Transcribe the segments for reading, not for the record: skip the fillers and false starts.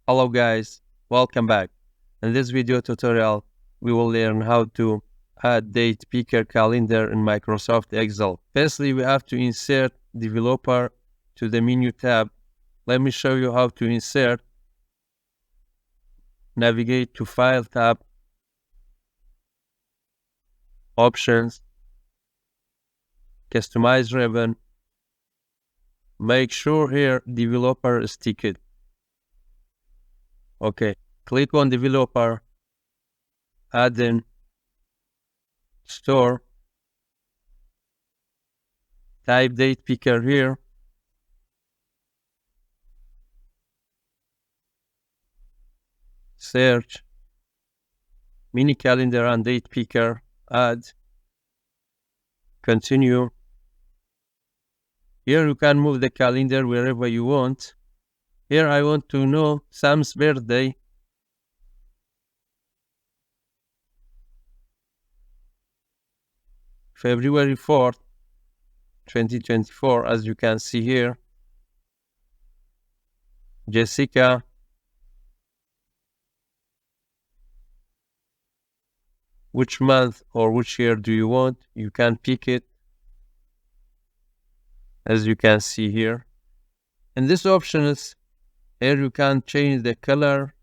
Hello guys, welcome back. In this video tutorial, we will learn how to add date picker calendar in Microsoft Excel. Firstly, we have to insert developer to the menu tab. Let me show you how to insert. Navigate to File tab, Options, Customize ribbon. Make sure here developer is ticked. Okay, click on developer, add in, store, type date picker here, search, mini calendar and date picker, add, continue. Here you can move the calendar wherever you want. Here I want to know Sam's birthday. February 4th, 2024, as you can see here. Jessica. Which month or which year do you want? You can pick it, as you can see here. And this option is here you can change the color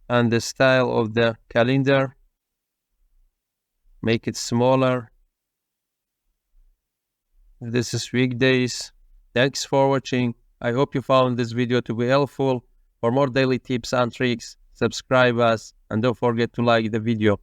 and the style of the calendar. Make it smaller. This is weekdays. Thanks for watching. I hope you found this video to be helpful. For more daily tips and tricks, subscribe us and don't forget to like the video.